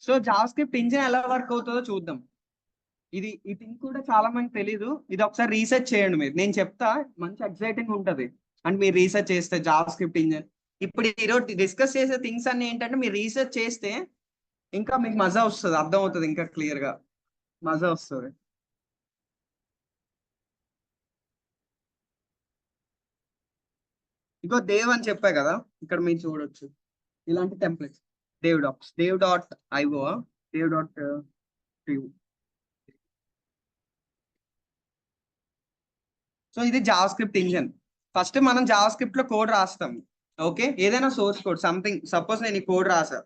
So Java script engine ఎలా work అవుతుందో చూద్దాం. ఈ థింగ్ కూడా చాలా మంది తెలీదు. ఇది ఒకసారి రీసెర్చ్ చేయండి మీరు. నేను చెప్తా, మంచి ఎక్సైటింగ్ ఉంటది అంటే మీరు రీసెర్చ్ చేస్తే జావా స్క్రిప్ట్ ఇంజిన్. ఇప్పుడు ఈరోజు డిస్కస్ చేసే థింగ్స్ అన్ని ఏంటంటే మీరు రీసెర్చ్ చేస్తే ఇంకా మీకు మజా వస్తుంది, అర్థం అవుతుంది ఇంకా క్లియర్ గా మజా వస్తుంది. ఇంకో దేవ్ అని చెప్పా కదా, ఇక్కడ మీరు చూడొచ్చు ఇలాంటి templates. Dev dot IO, dev. So ఇది జావా స్క్రిప్ట్ ఇంజన్. ఫస్ట్ మనం జావా స్క్రిప్ట్ లో కోడ్ రాస్తాం. ఓకే, ఏదైనా సోర్స్ కోడ్ సంథింగ్, సపోజ్ నేను ఈ కోడ్ రాసా.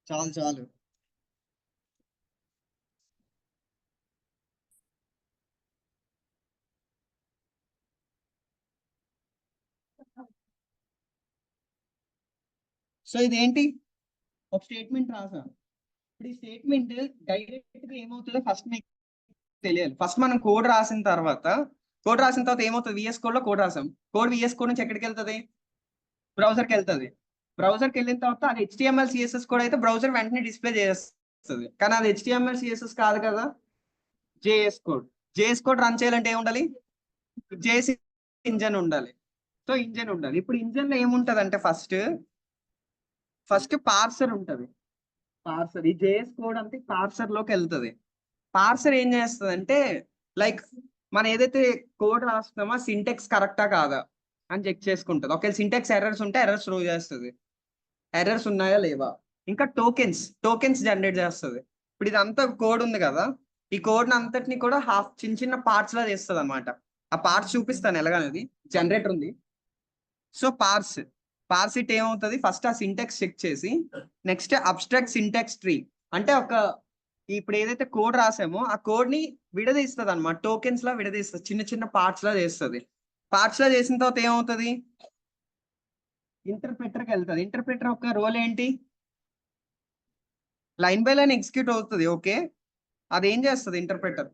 చాలు చాలు. సో ఇదేంటి, ఒక స్టేట్మెంట్ రాసా. ఇప్పుడు ఈ స్టేట్మెంట్ డైరెక్ట్ గా ఏమవుతుందో ఫస్ట్ మీకు తెలియాలి. ఫస్ట్ మనం కోడ్ రాసిన తర్వాత ఏమవుతుంది, విఎస్ కోడ్ లో కోడ్ రాసాం. కోడ్ విఎస్ కోడ్ నుంచి ఎక్కడికి వెళ్తుంది, బ్రౌజర్కి వెళ్తుంది. బ్రౌజర్కి వెళ్ళిన తర్వాత అది హెచ్టిఎంఎల్ సిఎస్ఎస్ కోడ్ అయితే బ్రౌజర్ వెంటనే డిస్ప్లే చేస్తుంది. కానీ అది హెచ్టిఎంఎల్ సిఎస్ఎస్ కాదు కదా, JS code. JS code run చేయాలంటే ఏముండాలి, జేఎస్ ఇంజన్ ఉండాలి. సో ఇంజన్ ఉండాలి. ఇప్పుడు ఇంజన్ లో ఏముంటది అంటే ఫస్ట్ పార్సర్ ఉంటది. పార్సర్, ఈ జేఎస్ కోడ్ అంతే పార్సర్ లోకి వెళ్తుంది. పార్సర్ ఏం చేస్తుంది అంటే, లైక్ మనం ఏదైతే కోడ్ రాస్తున్నామో సింటెక్స్ కరెక్టా కాదా అని చెక్ చేసుకుంటుంది. ఒకవేళ సింటెక్స్ ఎర్రర్స్ ఉంటే ఎర్రర్స్ త్రో చేస్తుంది, ఎర్రర్స్ ఉన్నాయా లేవా. ఇంకా టోకెన్స్ జనరేట్ చేస్తుంది. ఇప్పుడు ఇదంతా కోడ్ ఉంది కదా, ఈ కోడ్ అంతటిని కూడా హాఫ్ చిన్న చిన్న పార్ట్స్ లా చేస్తుంది అనమాట. ఆ పార్ట్స్ చూపిస్తాను ఎలాగనేది. జనరేటర్ ఉంది. సో పార్స్ ఇట్ ఏమవుతుంది, ఫస్ట్ ఆ సింటెక్స్ చెక్ చేసి నెక్స్ట్ అబ్స్ట్రాక్ట్ సింటెక్స్ ట్రీ అంటే ఇప్పుడు ఏదైతే కోడ్ రాసామో ఆ కోడ్ ని విడదీస్తుంది అనమాట. టోకెన్స్ లా విడదీస్తుంది, చిన్న చిన్న పార్ట్స్ లా చేస్తుంది. పార్ట్స్ లా చేసిన తర్వాత ఏమవుతుంది, ఇంటర్ప్రెటర్ కి వెళ్తుంది. ఇంటర్ప్రెటర్ యొక్క రోల్ ఏంటి, లైన్ బై లైన్ ఎగ్జిక్యూట్ అవుతుంది. ఓకే, అదేం చేస్తుంది ఇంటర్ప్రెటర్,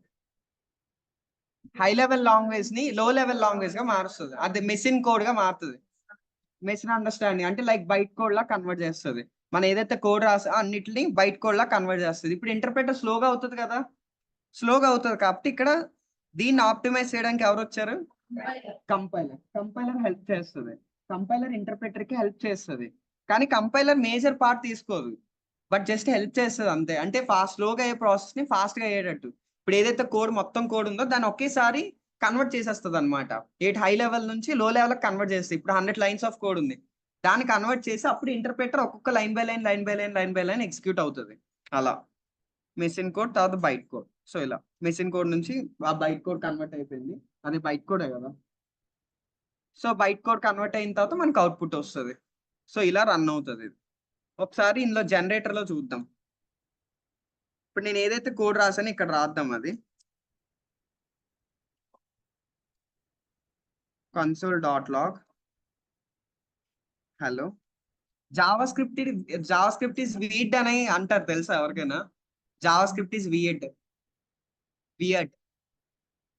హై లెవెల్ లాంగ్వేజ్ ని లో లెవెల్ లాంగ్వేజ్ గా మారుస్తుంది. అది మెషిన్ కోడ్ గా మారుతుంది. మెషిన్ అండర్స్టాండింగ్ అంటే లైక్ బైట్ కోడ్ లా కన్వర్ట్ చేస్తుంది. మనం ఏదైతే కోడ్ రాసా అన్నిటిని బైట్ కోడ్ లా కన్వర్ట్ చేస్తుంది. ఇప్పుడు ఇంటర్ప్రెటర్ స్లోగా అవుతుంది కదా, స్లోగా అవుతుంది కాబట్టి ఇక్కడ దీన్ని ఆప్టిమైజ్ చేయడానికి ఎవరు వచ్చారు, కంపైలర్ హెల్ప్ చేస్తుంది. కంపైలర్ ఇంటర్ప్రెటర్ కి హెల్ప్ చేస్తుంది. కానీ కంపైలర్ మేజర్ పార్ట్ తీసుకోదు, బట్ జస్ట్ హెల్ప్ చేస్తుంది అంతే. అంటే స్లోగా అయ్యే ప్రాసెస్ ని ఫాస్ట్ గా అయ్యేటట్టు. ఇప్పుడు ఏదైతే మొత్తం కోడ్ ఉందో దాన్ని ఒకేసారి కన్వర్ట్ చేసేస్తుంది అనమాట. హై లెవెల్ నుంచి లో లెవెల్ కన్వర్ట్ చేస్తుంది. ఇప్పుడు 100 లైన్స్ ఆఫ్ కోడ్ ఉంది, దాన్ని కన్వర్ట్ చేసి అప్పుడు ఇంటర్ప్రెటర్ ఒక్కొక్క లైన్ బై లైన్ ఎగ్జిక్యూట్ అవుతుంది. అలా మెషిన్ కోడ్, తర్వాత బైట్ కోడ్. సో ఇలా మెషిన్ కోడ్ నుంచి ఆ బైట్ కోడ్ కన్వర్ట్ అయిపోయింది, అది బైట్ కోడే కదా. సో బైట్ కోడ్ కన్వర్ట్ అయిన తర్వాత మనకు అవుట్పుట్ వస్తుంది. సో ఇలా రన్ అవుతుంది. ఒకసారి ఇందులో జనరేటర్ లో చూద్దాం. ఇప్పుడు నేను ఏదైతే కోడ్ రాసానో ఇక్కడ రాద్దాం. అది console.log hello. JavaScript is weird అని అంటారు తెలుసా ఎవరికైనా, JavaScript is weird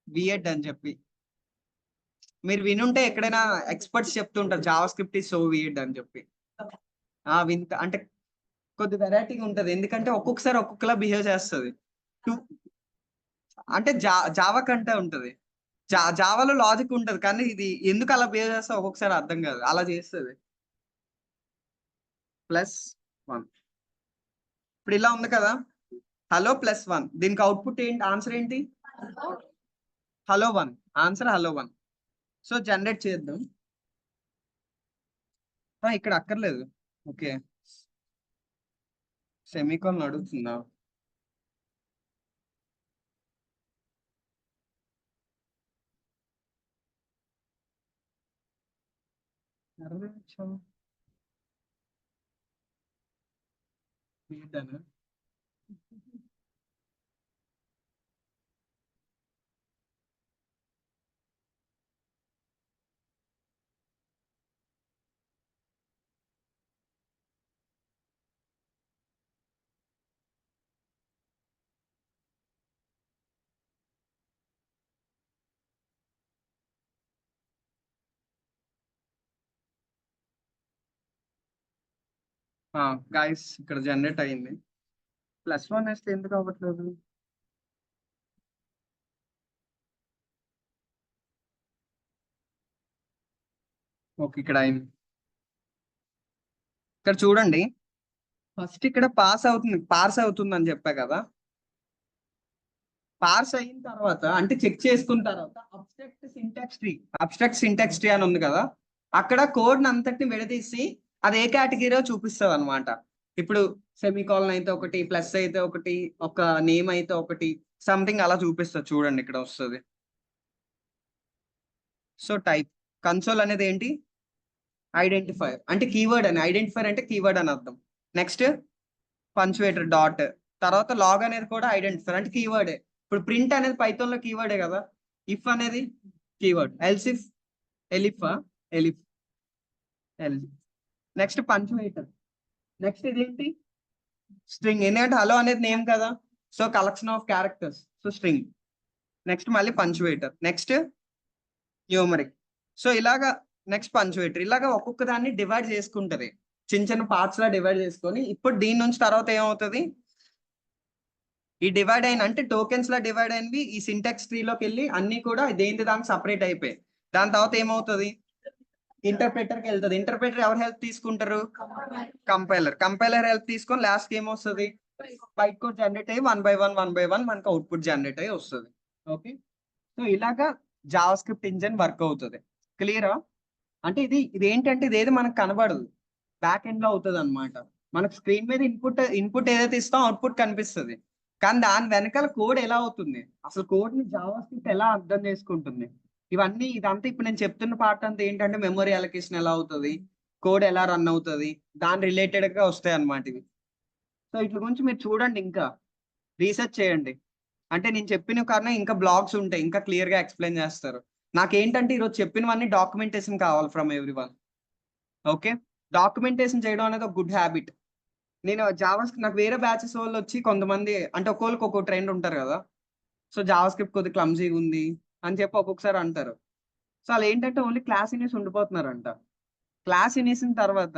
weird అని చెప్పి మీరు వినుంటే ఎక్కడైనా ఎక్స్పర్ట్స్ చెప్తుంటారు JavaScript is so weird అని చెప్పి. వింత అంటే కొద్ది వెరైటీగా ఉంటది, ఎందుకంటే ఒక్కొక్కసారి ఒక్కొక్కలా బిహేవ్ చేస్తుంది. అంటే జావా కంటే ఉంటది. జావాలో లాజిక్ ఉంటది, కానీ ఇది ఎందుకు అలా బిహేవ్ చేస్తా ఒక్కొక్కసారి అర్థం కాదు, అలా చేస్తుంది. +1 ఇప్పుడు ఇలా ఉంది కదా, హలో +1. దీనికి అవుట్పుట్ ఏంటి, ఆన్సర్ ఏంటి, hello 1. Answer hello 1. So generate చేద్దాం. ఇక్కడ అక్కర్లేదు. ఓకే, సెమీకోలన్ అడుగుతుందా, ఏంటన్నా? గైస్ ఇక్కడ జనరేట్ అయింది. +1 వేస్తే ఎందుకు అవ్వట్లేదు? ఓకే, ఇక్కడ అయింది. ఇక్కడ చూడండి, ఫస్ట్ ఇక్కడ పార్స్ అవుతుంది అని చెప్పా కదా. పార్స్ అయిన తర్వాత అంటే చెక్ చేసుకున్న తర్వాత అబ్స్ట్రాక్ట్ సింటాక్స్ ట్రీ అని ఉంది కదా, అక్కడ కోడ్ అంతటిని విడదీసి అది ఏ కేటగిరీలో చూపిస్తుంది అనమాట. ఇప్పుడు సెమీకాలన్ అయితే ఒకటి, ప్లస్ అయితే ఒకటి, ఒక నేమ్ అయితే ఒకటి, సంథింగ్ అలా చూపిస్తుంది. చూడండి ఇక్కడ వస్తుంది. సో టైప్ కన్సోల్ అనేది ఏంటి? ఐడెంటిఫైర్ అంటే కీవర్డ్ అని. ఐడెంటిఫైర్ అంటే కీవర్డ్ అని అర్థం. నెక్స్ట్ పంచువేటర్ డాట్, తర్వాత లాగ్ అనేది కూడా ఐడెంటిఫైర్ అంటే కీవర్డే. ఇప్పుడు ప్రింట్ అనేది పైథాన్ లో కీవర్డే కదా. ఇఫ్ అనేది keyword, else if, elif next punctuator. Next ఇదేంటి? స్ట్రింగ్, ఎందుకంటే హలో అనేది నేమ్ కదా, so collection of characters, so string. Next మళ్ళీ పంచువేటర్, నెక్స్ట్ న్యూమరిక్. సో ఇలాగా నెక్స్ట్ పంచువేటర్, ఇలాగా ఒక్కొక్క దాన్ని డివైడ్ చేసుకుంటది, చిన్న చిన్న పార్ట్స్ లా డివైడ్ చేసుకొని. ఇప్పుడు దీని నుంచి తర్వాత ఏమవుతుంది? ఈ డివైడ్ అయిన అంటే టోకెన్స్ లా డివైడ్ అయినవి ఈ సింటాక్స్ ట్రీ లోకి వెళ్ళి అన్ని కూడా దేనికి దానికి సపరేట్ అయిపోయాయి. దాని తర్వాత ఏమవుతుంది? ఇంటర్ప్రిటర్ కి వెళ్తుంది. ఇంటర్ప్రిటర్ ఎవరు హెల్ప్ తీసుకుంటారు? కంపైలర్ హెల్ప్ తీసుకొని లాస్ట్ కి ఏమొస్తుంది? బైట్ కోడ్ జనరేట్ అయ్యి 1 by 1 మనకు అవుట్పుట్ జనరేట్ అయ్యి వస్తుంది. ఓకే, సో ఇలాగా జావా స్క్రిప్ట్ ఇంజిన్ వర్క్ అవుతుంది. క్లియరా? అంటే ఇది ఏంటంటే ఇదేది మనకు కనబడదు, బ్యాక్ ఎండ్ లో అవుతుంది అనమాట. మనకు స్క్రీన్ మీద ఇన్పుట్ ఏదైతే ఇస్తాం అవుట్పుట్ కనిపిస్తుంది, కానీ దాని వెనకాల కోడ్ ఎలా అవుతుంది, అసలు కోడ్ ని జావా స్క్రిప్ట్ ఎలా అర్థం చేసుకుంటుంది, ఇదంతా ఇప్పుడు నేను చెప్తున్న పార్ట్ అంతా ఏంటంటే మెమరీ అలొకేషన్ ఎలా అవుతుంది, కోడ్ ఎలా రన్ అవుతుంది, దాని రిలేటెడ్ గా వస్తాయి అన్నమాట ఇవి. సో ఇట్ల గురించి మీరు చూడండి, ఇంకా రీసెర్చ్ చేయండి. అంటే నేను చెప్పిన కారణం ఇంకా బ్లాగ్స్ ఉంటాయి, ఇంకా క్లియర్ గా ఎక్స్ప్లెయిన్ చేస్తారు. నాకేంటంటే ఈరోజు చెప్పినవన్నీ డాక్యుమెంటేషన్ కావాలి from every one. Okay, documentation చేయడం అనేది ఒక గుడ్ హ్యాబిట్. నేను నాకు వేరే బ్యాచెస్ వాళ్ళు వచ్చి కొంతమంది అంటే ఒక్కొక్కరికి ఒక్కో ట్రెండ్ ఉంటారు కదా. సో జావా స్క్రిప్ట్ కొద్దిగా క్లమ్జీగా ఉంది అని చెప్పి ఒక్కొక్కసారి అంటారు. సో వాళ్ళు ఏంటంటే ఓన్లీ క్లాస్ వినేసి ఉండిపోతున్నారంట. క్లాస్ వినేసిన తర్వాత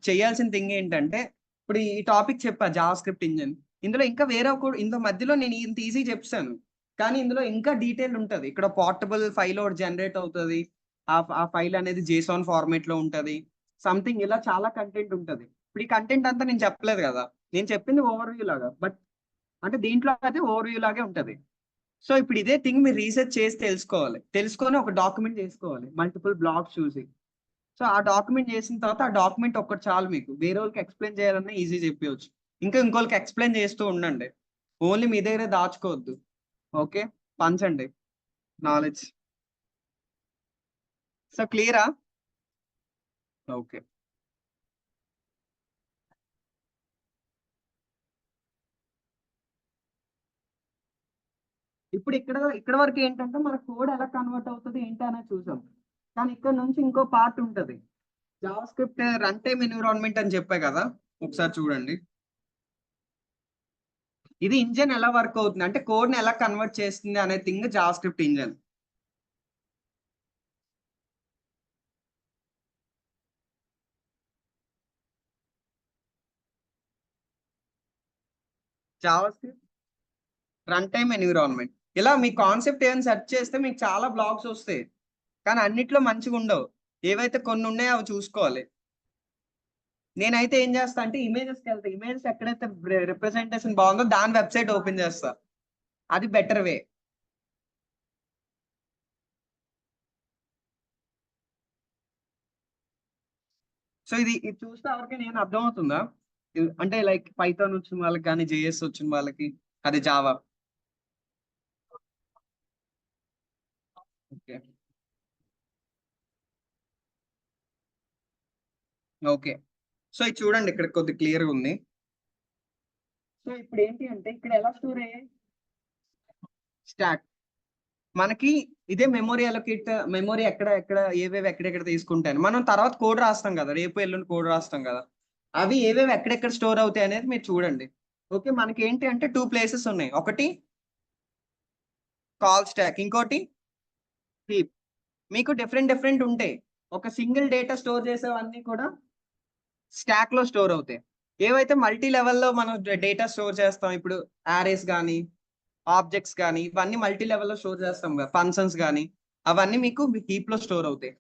చేయాల్సిన థింగ్ ఏంటంటే, ఇప్పుడు ఈ టాపిక్ చెప్పా జావా స్క్రిప్ట్ ఇంజిన్, ఇందులో ఇంకా వేరే ఇందులో మధ్యలో నేను ఇంత ఈజీ చెప్తాను, కానీ ఇందులో ఇంకా డీటెయిల్ ఉంటది. ఇక్కడ పోర్టబుల్ ఫైల్ ఒకటి జనరేట్ అవుతుంది, ఆ ఫైల్ అనేది జేసాన్ ఫార్మేట్ లో ఉంటది, సంథింగ్ ఇలా చాలా కంటెంట్ ఉంటది. ఇప్పుడు ఈ కంటెంట్ అంతా నేను చెప్పలేదు కదా, నేను చెప్పింది ఓవర్ వ్యూ లాగా, బట్ అంటే దీంట్లో అయితే ఓవర్ వ్యూ లాగే ఉంటది. సో ఇప్పుడు ఇదే థింగ్ మీరు రీసెర్చ్ చేసి తెలుసుకొని ఒక డాక్యుమెంట్ చేసుకోవాలి, మల్టిపుల్ బ్లాగ్స్ చూసి. సో ఆ డాక్యుమెంట్ చేసిన తర్వాత ఆ డాక్యుమెంట్ ఒక్కటి చాలు, మీకు వేరే వాళ్ళకి ఎక్స్ప్లెయిన్ చేయాలన్నా ఈజీ చెప్పవచ్చు. ఇంకోళ్ళకి ఎక్స్ప్లెయిన్ చేస్తూ ఉండండి, ఓన్లీ మీ దగ్గరే దాచుకోవద్దు. ఓకే, పంచండి నాలెడ్జ్. సో క్లియరా? ఓకే, ఇప్పుడు ఇక్కడ వరకు ఏంటంటే మన కోడ్ ఎలా కన్వర్ట్ అవుతుంది ఏంటి అనేది చూసాం, కానీ ఇక్కడ నుంచి ఇంకో పార్ట్ ఉంటది, Java script run time environment అని చెప్పా కదా. ఒకసారి చూడండి, ఇది ఇంజన్ ఎలా వర్క్ అవుతుంది అంటే కోడ్ ని ఎలా కన్వర్ట్ చేస్తుంది అనే thing Java script engine. Java script run time environment, ఇలా మీ కాన్సెప్ట్ ఏమైనా సెర్చ్ చేస్తే మీకు చాలా బ్లాగ్స్ వస్తాయి, కానీ అన్నిట్లో మంచిగా ఉండవు. ఏవైతే కొన్ని ఉన్నాయో అవి చూసుకోవాలి. నేనైతే ఏం చేస్తా అంటే ఇమేజెస్కి వెళ్తా, ఇమేజెస్ ఎక్కడైతే రిప్రజెంటేషన్ బాగుందో దాని వెబ్సైట్ ఓపెన్ చేస్తా, అది బెటర్ వే. సో ఇది చూస్తే ఎవరికి నేను అర్థమవుతుందా? అంటే లైక్ పైథాన్ వచ్చిన వాళ్ళకి కానీ జేఎస్ వచ్చిన వాళ్ళకి, అది జావా. Okay, okay. సో ఇది చూడండి, ఇక్కడ కొద్దిగా క్లియర్గా ఉంది. సో ఇప్పుడు ఏంటి అంటే ఇక్కడ ఎలా స్టోర్ అయ్యాయి? స్టాక్. మనకి ఇదే మెమొరీ ఎక్కడ ఏవేవి ఎక్కడెక్కడ తీసుకుంటాను మనం తర్వాత కోడ్ రాస్తాం కదా, రేపు ఎల్లుండి కోడ్ రాస్తాం కదా, అవి ఏవేవి ఎక్కడెక్కడ స్టోర్ అవుతాయి అనేది మీరు చూడండి. ఓకే, మనకి ఏంటి అంటే 2 ప్లేసెస్ ఉన్నాయి, ఒకటి కాల్ స్టాక్, ఇంకోటి హీప్. మీకు డిఫరెంట్ ఉంటాయి. ఒక సింగిల్ డేటా స్టోర్ చేసేవన్నీ కూడా స్టాక్ లో స్టోర్ అవుతాయి. ఏవైతే మల్టీ లెవెల్లో మనం డేటా స్టోర్ చేస్తాం, ఇప్పుడు యారేస్ కానీ ఆబ్జెక్ట్స్ కానీ ఇవన్నీ మల్టీ లెవెల్లో స్టోర్ చేస్తాం కదా, ఫంక్షన్స్ కానీ అవన్నీ మీకు హీప్ లో స్టోర్ అవుతాయి.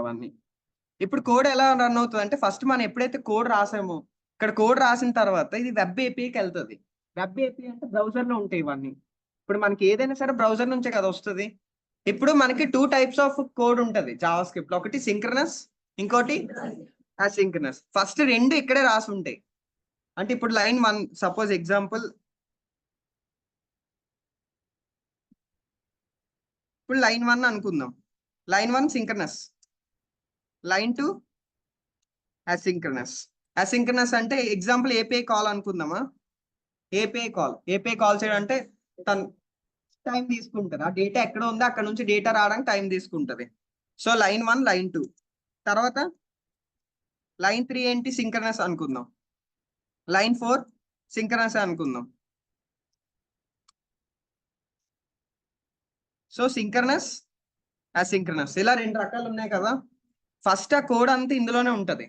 అవన్నీ. ఇప్పుడు కోడ్ ఎలా రన్ అవుతుంది అంటే ఫస్ట్ మనం ఎప్పుడైతే కోడ్ రాసామో ఇక్కడ కోడ్ రాసిన తర్వాత ఇది వెబ్ ఏపీకి వెళ్తుంది. వెబ్ ఏపీ అంటే బ్రౌజర్ లో ఉంటాయి ఇవన్నీ. ఇప్పుడు మనకి ఏదైనా సరే బ్రౌజర్ నుంచే కదా వస్తుంది. ఇప్పుడు మనకి 2 టైప్స్ ఆఫ్ కోడ్ ఉంటది జావా స్క్రిప్ట్ లో, ఒకటి సింక్రనస్, ఇంకోటి అసింక్రనస్. ఫస్ట్ రెండు ఇక్కడే రాసి ఉంటాయి. అంటే ఇప్పుడు లైన్ 1 సపోజ్ ఎగ్జాంపుల్, ఇప్పుడు లైన్ 1 అనుకుందాం. Line 1 synchronous, line 2 asynchronous. Asynchronous అంటే ఎగ్జాంపుల్ ఏపీఐ కాల్ అనుకుందామా. ఏపీఐ కాల్ చేయడం అంటే తను టైం తీసుకుంటది. ఆ డేటా ఎక్కడ ఉందో అక్కడ నుంచి డేటా రావడానికి టైం తీసుకుంటది. సో లైన్ 1 లైన్ 2 తర్వాత లైన్ 3 ఏంటి, సింక్రనస్ అనుకుందాం. లైన్ 4 సింక్రనస్ అనుకుందాం. సో సింక్రనస్ అసింక్రనస్ ఇలా 2 రకాలు ఉన్నాయి కదా. ఫస్ట్ ఆ కోడ్ అంతా ఇందులోనే ఉంటది.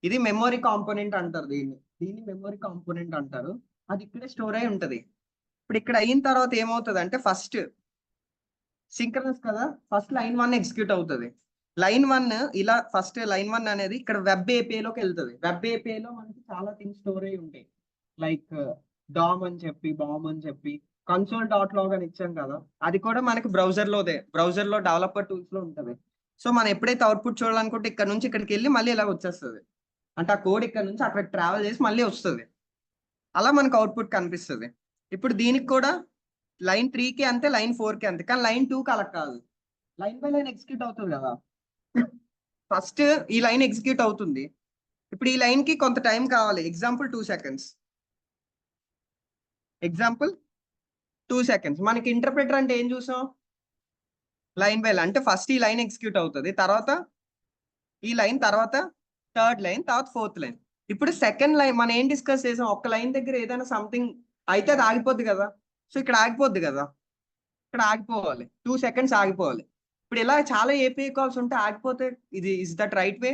ఇది మెమొరీ కాంపోనెంట్ అంటారు దీన్ని మెమొరీ కాంపోనెంట్ అంటారు. అది ఇక్కడే స్టోర్ అయి ఉంటది. ఇప్పుడు ఇక్కడ అయిన తర్వాత ఏమవుతుంది అంటే ఫస్ట్ సింక్రనస్ కదా, ఫస్ట్ లైన్ 1 ఎగ్జిక్యూట్ అవుతుంది. లైన్ 1 ఇలా ఫస్ట్ లైన్ 1 అనేది ఇక్కడ వెబ్ ఏపీఐలోకి వెళ్తుంది. వెబ్ ఏపీఐలో మనకి చాలా థింగ్స్ స్టోర్ అయి ఉంటాయి. లైక్ డామ్ అని చెప్పి, బామ్ అని చెప్పి, కన్సోల్ డాట్ లాగ్ అని ఇచ్చాం కదా, అది కూడా మనకి బ్రౌజర్ లో డెవలపర్ టూల్స్ లో ఉంటది. సో మనం ఎప్పుడైతే అవుట్పుట్ చూడాలనుకుంటే ఇక్కడ నుంచి ఇక్కడికి వెళ్ళి మళ్ళీ ఇలా వచ్చేస్తుంది. అంటే ఆ కోడ్ ఇక్కడ నుంచి అక్కడ ట్రావెల్ చేసి మళ్ళీ వస్తుంది. అలా మనకు అవుట్పుట్ కనిపిస్తుంది. ఇప్పుడు దీనికి కూడా లైన్ 3కి అంతే, లైన్ 4కి అంతే. కానీ లైన్ 2కి అలా కాదు, లైన్ బై లైన్ ఎగ్జిక్యూట్ అవుతుంది కదా. ఫస్ట్ ఈ లైన్ ఎగ్జిక్యూట్ అవుతుంది. ఇప్పుడు ఈ లైన్ కి కొంత టైం కావాలి. Example 2 seconds. మనకి ఇంటర్ప్రిటర్ అంటే ఏం చూసాం, లైన్ బై లైన్ అంటే ఫస్ట్ ఈ లైన్ ఎగ్జిక్యూట్ అవుతుంది, తర్వాత ఈ లైన్, తర్వాత థర్డ్ లైన్, తర్వాత ఫోర్త్ లైన్. ఇప్పుడు సెకండ్ లైన్ మనం ఏం డిస్కస్ చేసాం, ఒక్క లైన్ దగ్గర ఏదైనా సంథింగ్ అయితే అది ఆగిపోద్ది కదా. సో ఇక్కడ ఆగిపోద్ది కదా, ఇక్కడ ఆగిపోవాలి, 2 సెకండ్స్ ఆగిపోవాలి. ఇప్పుడు ఇలా చాలా ఏపీఐ కాల్స్ ఉంటే ఆగిపోతే ఇది is that right way,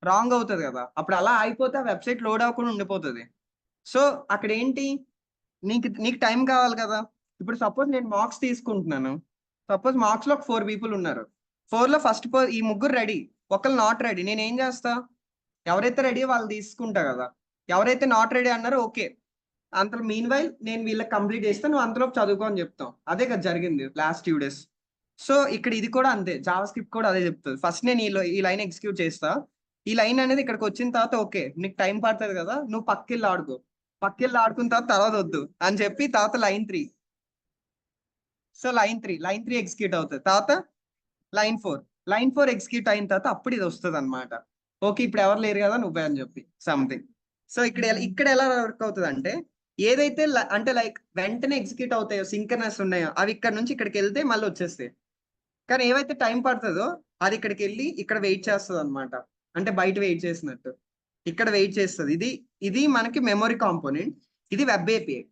wrong అవుతుంది కదా. అప్పుడు అలా ఆగిపోతే ఆ వెబ్సైట్ లోడ్ అవ్వకుండా ఉండిపోతుంది. సో అక్కడ ఏంటి, నీకు టైం కావాలి కదా. ఇప్పుడు సపోజ్ నేను మార్క్స్ తీసుకుంటున్నాను. సపోజ్ మార్క్స్ లో 4 పీపుల్ ఉన్నారు. 4లో ఫస్ట్ ఈ ముగ్గురు రెడీ, ఒకళ్ళు నాట్ రెడీ. నేను ఏం చేస్తా, ఎవరైతే రెడీ వాళ్ళు తీసుకుంటా కదా. ఎవరైతే నాట్ రెడీ అన్నారో ఓకే, అంతలో మీన్ వైల్ నేను వీళ్ళకి కంప్లీట్ చేస్తే నువ్వు అంతలోపు చదువుకో అని చెప్తాం. అదే కదా జరిగింది లాస్ట్ 2 days. సో ఇక్కడ ఇది కూడా అంతే, జావా స్క్రిప్ట్ కూడా అదే చెప్తుంది. ఫస్ట్ నేను ఈ లైన్ ఎగ్జిక్యూట్ చేస్తా. ఈ లైన్ అనేది ఇక్కడికి వచ్చిన తర్వాత ఓకే నీకు టైం పడుతుంది కదా, నువ్వు పక్కెళ్ళి ఆడుకున్న తర్వాత వద్దు అని చెప్పి తర్వాత line 3. So line three execute అవుతుంది. తర్వాత లైన్ ఫోర్ ఎగ్జిక్యూట్ అయిన తర్వాత అప్పుడు ఇది వస్తుంది అనమాట. ఓకే ఇప్పుడు ఎవరు లేరు కదా నువ్వే అని చెప్పి సంథింగ్. సో ఇక్కడ ఎలా వర్క్ అవుతుంది అంటే ఏదైతే అంటే లైక్ వెంటనే ఎగ్జిక్యూట్ అవుతాయో సింక్రనస్ ఉన్నాయో అవి ఇక్కడ నుంచి ఇక్కడికి వెళ్తే మళ్ళీ వచ్చేస్తాయి. కానీ ఏవైతే టైం పడుతుందో అది ఇక్కడికి వెళ్ళి ఇక్కడ వెయిట్ చేస్తుంది అనమాట. అంటే బయట వెయిట్ చేసినట్టు ఇక్కడ వెయిట్ చేస్తుంది. ఇది మనకి మెమొరీ కాంపోనెంట్. ఇది వెబ్ ఏపీఐ.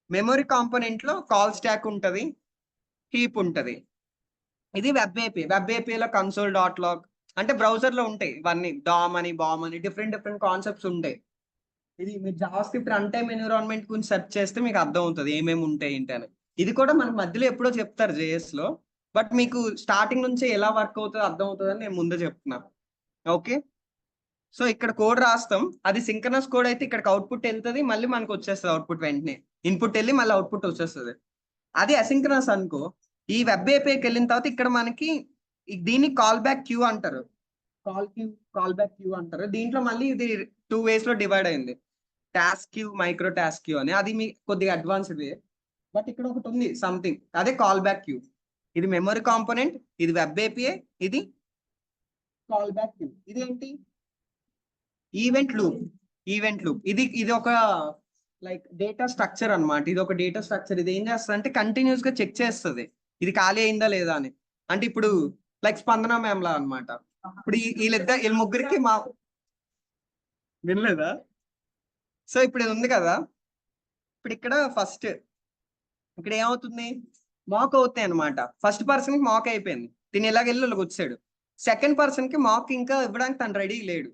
మెమొరీ కాంపోనెంట్ లో కాల్ స్టాక్ ఉంటది, హీప్ ఉంటది. ఇది వెబ్ ఏపీఐలో కన్సోల్ డాట్ లాగ్ అంటే బ్రౌజర్ లో ఉంటాయి ఇవన్నీ, డామ్ అని, బామ్ అని, డిఫరెంట్ కాన్సెప్ట్స్ ఉంటాయి. ఇది మీరు Java script run time environment గురించి సెర్చ్ చేస్తే మీకు అర్థం అవుతుంది ఏమేమి ఉంటాయి ఏంటి అని. ఇది కూడా మనకు మధ్యలో ఎప్పుడో చెప్తారు జేఎస్ లో, బట్ మీకు స్టార్టింగ్ నుంచి ఎలా వర్క్ అవుతుందో అర్థం అవుతుంది అని నేను ముందే చెప్తున్నాను. ఓకే, సో ఇక్కడ కోడ్ రాస్తాం. అది సింక్రనస్ కోడ్ అయితే ఇక్కడికి అవుట్పుట్ వెళ్తుంది, మళ్ళీ మనకు వచ్చేస్తుంది అవుట్పుట్ వెంటనే. ఇన్పుట్ వెళ్ళి మళ్ళీ అవుట్పుట్ వచ్చేస్తుంది. అది అసింక్రనస్ అనుకో, ఈ వెబ్ ఏపీఐకి వెళ్ళిన తర్వాత ఇక్కడ మనకి దీన్ని కాల్ బ్యాక్ క్యూ అంటారు. కాల్ బ్యాక్ క్యూ అంటారు. దీంట్లో మళ్ళీ ఇది 2 ways లో డివైడ్ అయింది, task queue, micro task queue అని. అది మీ కొద్దిగా అడ్వాన్స్డ్ వే. బట్ ఇక్కడ ఒకటి ఉంది సంథింగ్, అదే కాల్ బ్యాక్ క్యూ. ఇది మెమరీ కాంపోనెంట్, ఇది వెబ్ ఏపీఐ, ఇది కాల్ బ్యాక్ క్యూ. ఇదేంటి, ఈవెంట్ లూప్. ఇది ఒక లైక్ డేటా స్ట్రక్చర్ అన్నమాట. ఇది ఒక డేటా స్ట్రక్చర్. ఇది ఏం చేస్తుంది అంటే కంటిన్యూస్ గా చెక్ చేస్తుంది ఇది ఖాళీ అయిందా లేదా అని. అంటే ఇప్పుడు లైక్ స్పందన మ్యామ్ లా అనమాట. ఇప్పుడు వీళ్ళ ముగ్గురికి వినలేదా. సో ఇప్పుడు ఇది ఉంది కదా, ఇప్పుడు ఇక్కడ ఫస్ట్ ఇక్కడ ఏమవుతుంది, మాక్ అవుతాయి అనమాట. ఫస్ట్ పర్సన్ కి మాక్ అయిపోయింది, దీని ఎలాగెళ్ళి వచ్చాడు. సెకండ్ పర్సన్ కి మాక్ ఇంకా ఇవ్వడానికి తను రెడీ లేడు.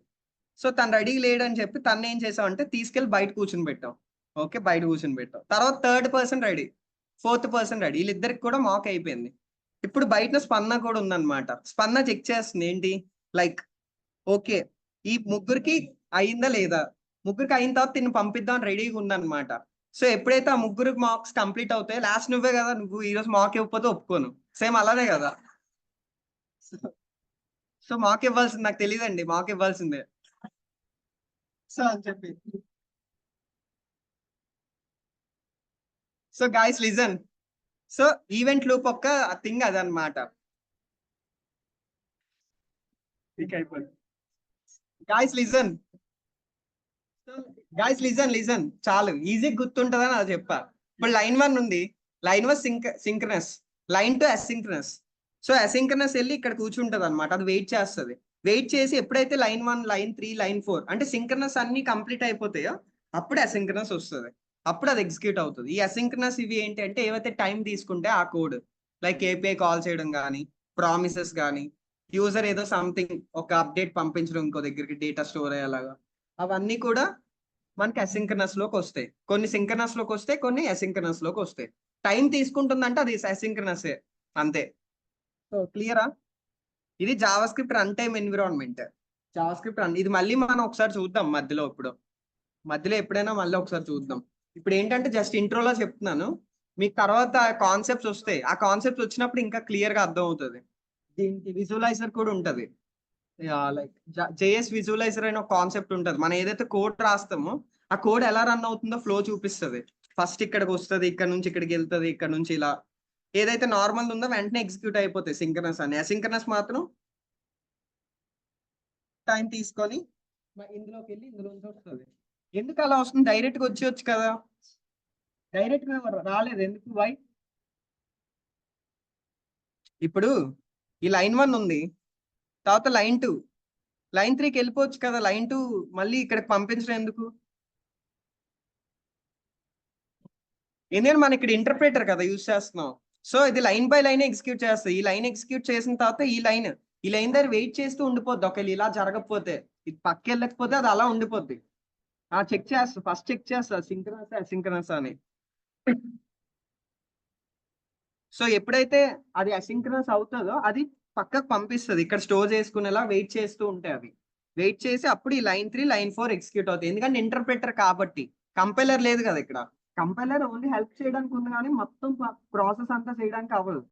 సో తను రెడీ లేడని చెప్పి తను ఏం చేసామంటే తీసుకెళ్లి బయట కూర్చుని పెట్టాం. ఓకే, బయట కూర్చుని పెట్టాం. తర్వాత third person ready, fourth person ready, వీళ్ళిద్దరికి కూడా మాక్ అయిపోయింది. ఇప్పుడు బయట స్పందన కూడా ఉందన్నమాట. స్పందన చెక్ చేస్తుంది ఏంటి, లైక్ ఓకే ఈ ముగ్గురికి అయిందా లేదా, ముగ్గురికి అయిన తర్వాత తిని పంపిద్దాం రెడీగా ఉందన్నమాట. సో ఎప్పుడైతే ఆ ముగ్గురు మార్క్స్ కంప్లీట్ అవుతాయి, లాస్ట్ నువ్వే కదా, నువ్వు ఈ రోజు మార్క్ ఇవ్వకపోతే ఒప్పుకోను, సేమ్ అలానే కదా. సో మార్క్ ఇవ్వాల్సింది, నాకు తెలియదండి, మార్క్ ఇవ్వాల్సిందే. సో అని చెప్పి, so guys listen. So event loop ఒక్క థింగ్ అదనమాట. గైస్ లిజన్, లిజన్ చాలు, ఈజీ గుర్తుంటదని అది చెప్పా. ఇప్పుడు లైన్ 1 ఉంది, line 1 synchronous, line 2 asynchronous. So asynchronous వెళ్ళి ఇక్కడ కూర్చుంటది అనమాట, అది వెయిట్ చేస్తుంది. వెయిట్ చేసి ఎప్పుడైతే లైన్ 1, లైన్ 3, లైన్ 4 అంటే సింక్రనస్ అన్ని కంప్లీట్ అయిపోతాయో అప్పుడు అసింక్రనస్ వస్తుంది, అప్పుడు అది ఎగ్జిక్యూట్ అవుతుంది. ఈ అసింక్రనస్ ఇవి ఏంటి అంటే ఏవైతే టైం తీసుకుంటే ఆ కోడ్, లైక్ ఏపీఐ కాల్ చేయడం కానీ, ప్రామిసెస్ కానీ, యూజర్ ఏదో సంథింగ్ ఒక అప్డేట్ పంపించడం ఇంకో దగ్గరికి డేటా స్టోర్ అయ్యేలాగా, అవన్నీ కూడా మనకి అసింక్రనస్ లోకి వస్తాయి. కొన్ని సింక్రనస్ లోకి వస్తాయి, కొన్ని అసింక్రనస్ లోకి వస్తాయి. టైం తీసుకుంటుందంటే అది అసింక్రనస్ అంతే. సో క్లియరా? ఇది Java script run time environment. Java script run, ఇది మళ్ళీ మనం ఒకసారి చూద్దాం మధ్యలో, మధ్యలో ఎప్పుడైనా మళ్ళీ ఒకసారి చూద్దాం. ఇప్పుడు ఏంటంటే జస్ట్ ఇంట్రోలో చెప్తున్నాను, మీకు తర్వాత కాన్సెప్ట్స్ వస్తాయి. ఆ కాన్సెప్ట్స్ వచ్చినప్పుడు ఇంకా క్లియర్ గా అర్థం అవుతుంది. దీనికి విజువలైజర్ కూడా ఉంటది, లైక్ జేఎస్ విజువలైజర్ అనే ఒక కాన్సెప్ట్ ఉంటది. మనం ఏదైతే కోడ్ రాస్తామో ఆ కోడ్ ఎలా రన్ అవుతుందో ఫ్లో చూపిస్తుంది. ఫస్ట్ ఇక్కడికి వస్తుంది, ఇక్కడ నుంచి ఇక్కడికి వెళ్తుంది, ఇక్కడ నుంచి ఇలా. ఏదైతే నార్మల్ ఉందో వెంటనే ఎగ్జిక్యూట్ అయిపోతాయి సింక్రనస్ అని. అసింక్రనస్ మాత్రం టైం తీసుకొని ఇందులోకి వెళ్ళి ఇందులో నుంచి వస్తుంది. ఎందుకు అలా వస్తుంది, డైరెక్ట్ గా వచ్చేయచ్చు కదా, డైరెక్ట్ గా రాలేదు ఎందుకు, వై? ఇప్పుడు ఈ లైన్ 1 ఉంది, తర్వాత లైన్ 2, లైన్ 3కి వెళ్ళిపోవచ్చు కదా, లైన్ 2 మళ్ళీ ఇక్కడికి పంపించడం ఎందుకు? ఎందుకంటే మనం ఇక్కడ ఇంటర్ప్రిటర్ కదా యూజ్ చేస్తున్నాం. సో ఇది లైన్ బై లైన్ ఎగ్జిక్యూట్ చేస్తుంది. ఈ లైన్ ఎగ్జిక్యూట్ చేసిన తర్వాత ఈ లైన్ దగ్గర వెయిట్ చేస్తూ ఉండిపోద్ది. ఒకవేళ ఇలా జరగకపోతే, ఇది పక్క వెళ్ళకపోతే అది అలా ఉండిపోద్ది. చెక్ చేస్తా, ఫస్ట్ చెక్ చేస్తా సింక్రనస్ అసింక్రనస్ అని. సో ఎప్పుడైతే అది అసింక్రనస్ అవుతుందో అది పక్కకు పంపిస్తుంది, ఇక్కడ స్టోర్ చేసుకునేలా వెయిట్ చేస్తూ ఉంటాయి అవి. వెయిట్ చేసి అప్పుడు ఈ లైన్ 3, లైన్ 4 ఎగ్జిక్యూట్ అవుతాయి. ఎందుకంటే ఇంటర్ప్రిటర్ కాబట్టి, కంపైలర్ లేదు కదా ఇక్కడ. కంపైలర్ ఓన్లీ హెల్ప్ చేయడానికి ఉంది కానీ మొత్తం ప్రాసెస్ అంతా చేయడానికి అవ్వదు.